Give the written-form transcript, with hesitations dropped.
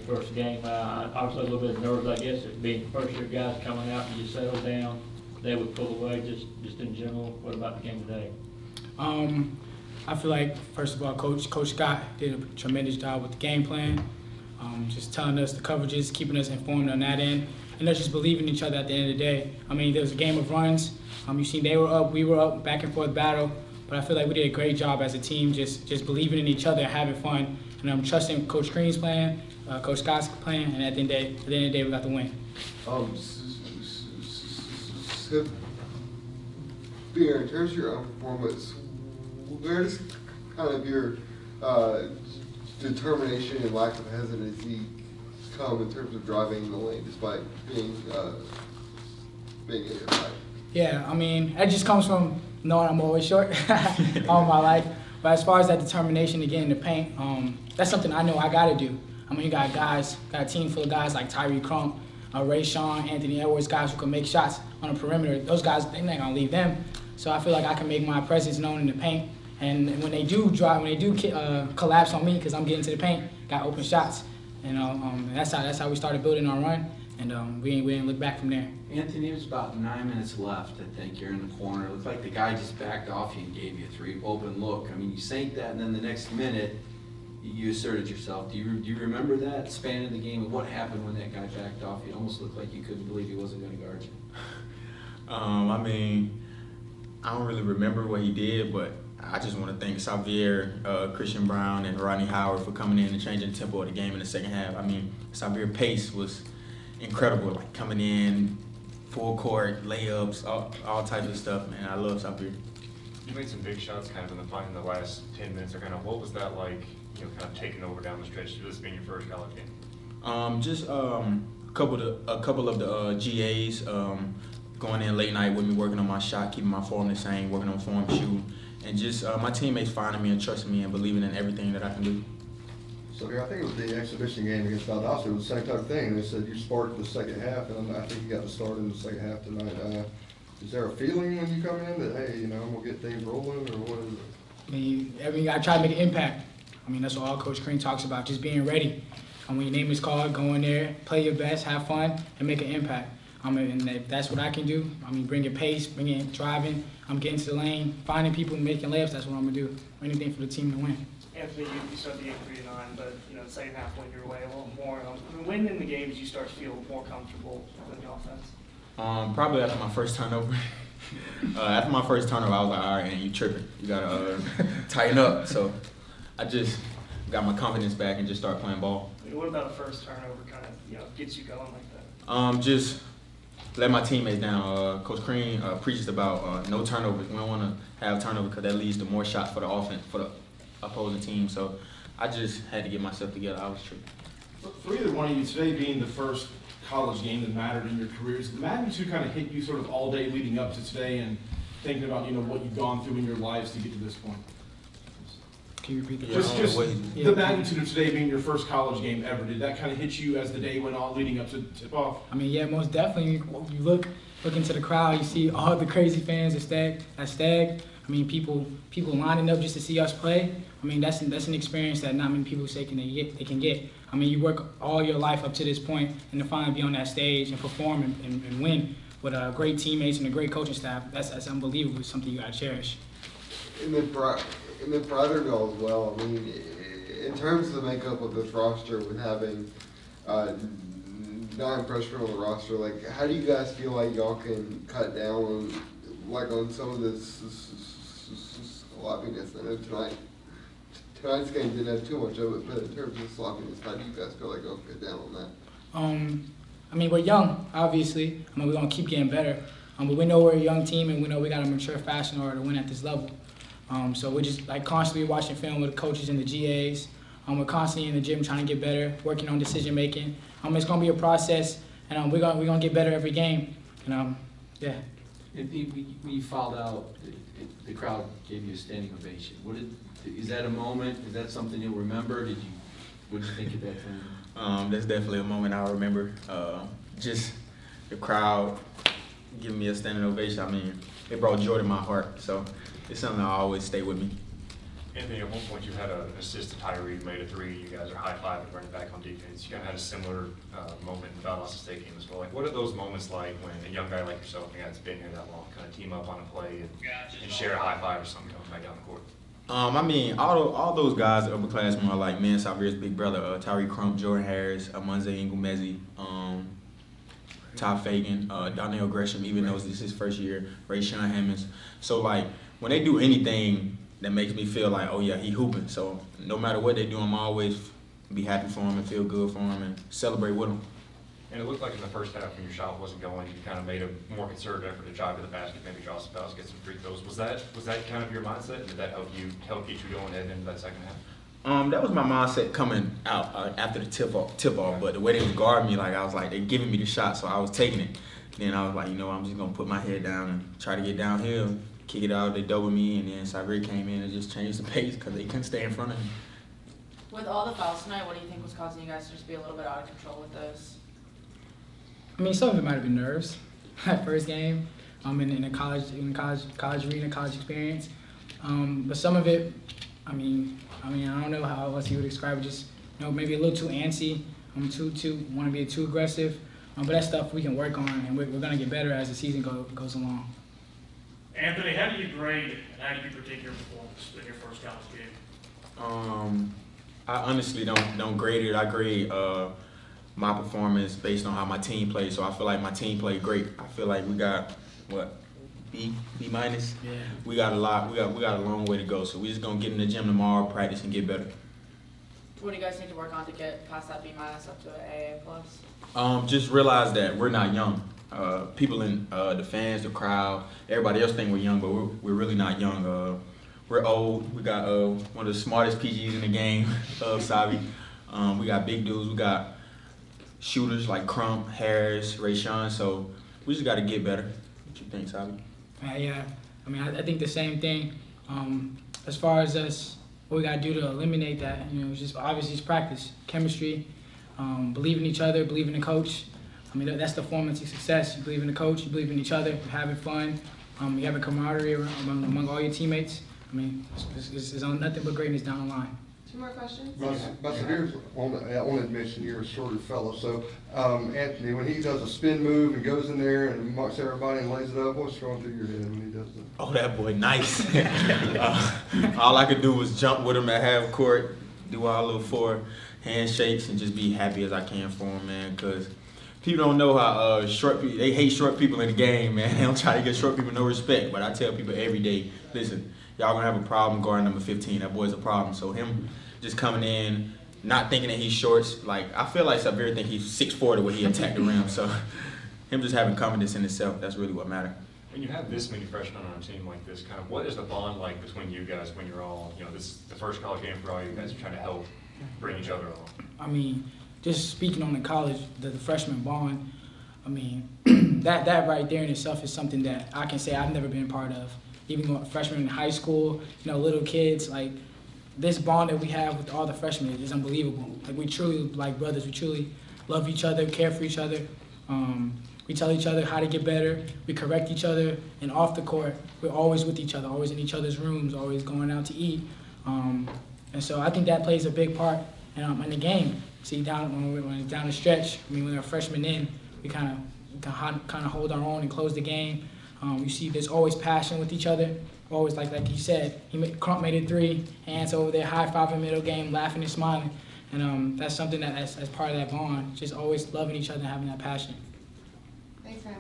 your first game. Obviously a little bit of nerves, I guess, it being first year guys coming out and you settle down. They would pull away, just in general. What about the game today? I feel like, first of all, Coach Scott did a tremendous job with the game plan, just telling us the coverages, keeping us informed on that end, and us just believing in each other at the end of the day. I mean, there was a game of runs. You seen they were up, we were up, back and forth battle, but I feel like we did a great job as a team, just believing in each other and having fun, and I'm trusting Coach Green's plan, Coach Scott's plan, and at the end of the day, we got the win. Beer, in terms of your own performance, where does kind of your determination and lack of hesitancy come in terms of driving the lane despite being in your life? Yeah, I mean, that just comes from knowing I'm always short all my life. But as far as that determination to get in the paint, that's something I know I got to do. I mean, you got a team full of guys like Tyree Crump, Ray Sean, Anthony Edwards, guys who can make shots on the perimeter. Those guys, they're not going to leave them. So I feel like I can make my presence known in the paint. And when they do collapse on me because I'm getting to the paint, got open shots. And that's how we started building our run. And we didn't look back from there. Anthony, it was about 9 minutes left, I think. You're in the corner. It looked like the guy just backed off you and gave you a three open look. I mean, you sank that, and then the next minute, you asserted yourself. Do you remember that span of the game and what happened when that guy backed off? It almost looked like you couldn't believe he wasn't going to guard you. I mean, I don't really remember what he did, but I just want to thank Sahvir, Christian Brown, and Rodney Howard for coming in and changing the tempo of the game in the second half. I mean, Sahvir's pace was incredible, like coming in, full court, layups, all types of stuff, man. I love Sahvir. You made some big shots kind of in the last 10 minutes, or kind of what was that like, kind of taking over down the stretch, this being your first college game? Just a couple of the GAs going in late night with me, working on my shot, keeping my form the same, working on form shooting, and just my teammates finding me and trusting me and believing in everything that I can do. So here, I think it was the exhibition game against Valdosta. It was the same type of thing. They said you sparked the second half, and I think you got to start in the second half tonight. Is there a feeling when you come in that, hey, I'm going to get things rolling, or what is it? I mean, I try to make an impact. I mean, that's what all Coach Green talks about, just being ready. And when your name is called, go in there, play your best, have fun, and make an impact. And if that's what I can do, I mean, bring it pace, bring it driving, I'm getting to the lane, finding people, making layups, that's what I'm going to do. Anything for the team to win. Anthony, you started the game 3-9, but the second half went your way a little more. When in the game did you start to feel more comfortable with the offense? Probably after my first turnover. After my first turnover, I was like, all right, man, you tripping. You got to tighten up. So I just got my confidence back and just started playing ball. What about a first turnover kind of gets you going like that? Just let my teammates down. Coach Green preaches about no turnovers. We don't want to have turnover because that leads to more shots for the offense, for the opposing team. So I just had to get myself together. I was tripping. For either one of you, today being the first college game that mattered in your careers, the magnitude kind of hit you sort of all day leading up to today and thinking about what you've gone through in your lives to get to this point. Can you repeat that? Just the magnitude of today being your first college game ever, did that kind of hit you as the day went on leading up to tip-off? I mean, yeah, most definitely. You look into the crowd, you see all the crazy fans at Stag. I mean, people lining up just to see us play. I mean, that's an experience that not many people say they can get. I mean, you work all your life up to this point, and to finally be on that stage and perform and win with great teammates and a great coaching staff, that's unbelievable. It's something you got to cherish. And then for other goals, well, I mean, in terms of the makeup of this roster, with having 9 freshmen on the roster, like, how do you guys feel like y'all can cut down on some of this sloppiness? I know tonight's game didn't have too much of it, but in terms of sloppiness, how do you guys feel like y'all can cut down on that? I mean, we're young, obviously. I mean, we're going to keep getting better. But we know we're a young team, and we know we got to mature fast in order to win at this level. So we're just constantly watching film with the coaches and the GAs. We're constantly in the gym trying to get better, working on decision making. It's going to be a process, and we're going to get better every game. And yeah. When you fouled out, the crowd gave you a standing ovation. Is that a moment? Is that something you'll remember? What did you think at that time? That's definitely a moment I'll remember. Just the crowd giving me a standing ovation. I mean, it brought joy to my heart. So it's something that'll always stay with me. Anthony, at one point you had an assist to Tyree who made a three. You guys are high-fiving, running back on defense. You kind of had a similar moment in the Valdosta State game as well. Like, what are those moments like when a young guy like yourself, a guy that's been here that long, kind of team up on a play and share a high-five or something coming back down the court? I mean, all those guys, upperclassmen, are like me and Sahvir's big brother, Tyree Crump, Jordan Harris, Amunze Ingumezi, Todd Fagan, Donnell Gresham, even though this is his first year, Rayshawn Hammonds. So, like, when they do anything that makes me feel like, oh, yeah, he hooping. So, no matter what they do, I'm always be happy for him and feel good for him and celebrate with him. And it looked like in the first half when your shot wasn't going, you kind of made a more concerted effort to drive to the basket, maybe draw some fouls, get some free throws. Was that kind of your mindset? Did that help get you going heading into that second half? That was my mindset coming out after the tip off, but the way they was guarding me, like I was like, they giving me the shot, so I was taking it. Then I was like, you know, I'm just gonna put my head down and try to get downhill, kick it out. They doubled me, and then Sahvir came in and just changed the pace because they couldn't stay in front of me. With all the fouls tonight, what do you think was causing you guys to just be a little bit out of control with those? I mean, some of it might have been nerves. First game, in the college arena, college experience. But some of it, I mean, I don't know how else you would describe it. Just, you know, maybe a little too antsy. Too want to be too aggressive. But that's stuff we can work on, and we're gonna get better as the season goes along. Anthony, how do you grade and how do you predict your performance in your first college game? I honestly don't grade it. I grade my performance based on how my team played. So I feel like my team played great. I feel like we got B minus. Yeah. We got a long way to go. So we just gonna get in the gym tomorrow, practice, and get better. What do you guys need to work on to get past that B minus up to an AA plus? Just realize that we're not young. People in the fans, the crowd, everybody else think we're young, but we're really not young. We're old. We got one of the smartest PGs in the game, Savi. We got big dudes. We got shooters like Crump, Harris, Rayshawn. So we just got to get better. What you think, Savi? Yeah, I mean, I think the same thing. As far as us, what we got to do to eliminate that, you know, just obviously it's practice, chemistry, believe in each other, believe in the coach. I mean, that's the formula to success. You believe in the coach, you believe in each other, you're having fun, you have a camaraderie among all your teammates. I mean, it's on nothing but greatness down the line. Two more questions? But here's on admission, you're a shorter fellow. So, Anthony, when he does a spin move and goes in there and marks everybody and lays it up, what's going through your head when he does that? Oh, that boy, nice. All I could do was jump with him at half court, do our little 4 handshakes, and just be happy as I can for him, man, because people don't know how they hate short people in the game, man. They don't try to get short people no respect, but I tell people every day, listen, y'all gonna have a problem guarding number 15. That boy's a problem. So him just coming in, not thinking that he's shorts, like I feel like Sahvir think he's 6'4" the way he attacked the rim. So him just having confidence in himself, that's really what matters. When you have this many freshmen on a team like this, kind of what is the bond like between you guys when you're all, you know, this is the first college game for all you guys are trying to help bring each other along? I mean, just speaking on the college, the freshman bond, I mean, that right there in itself is something that I can say I've never been a part of. Even going freshman in high school, you know, little kids, like this bond that we have with all the freshmen is unbelievable. Like we truly like brothers. We truly love each other, care for each other. We tell each other how to get better. We correct each other, and off the court, we're always with each other, always in each other's rooms, always going out to eat. And so I think that plays a big part in the game. See, when it's down the stretch, I mean, when they're freshmen in, we kind of hold our own and close the game. You see, there's always passion with each other. Always like he said, Crump made a 3, hands over there, high-fiving middle game, laughing and smiling, and that's something that's part of that bond. Just always loving each other and having that passion. Thanks, guys.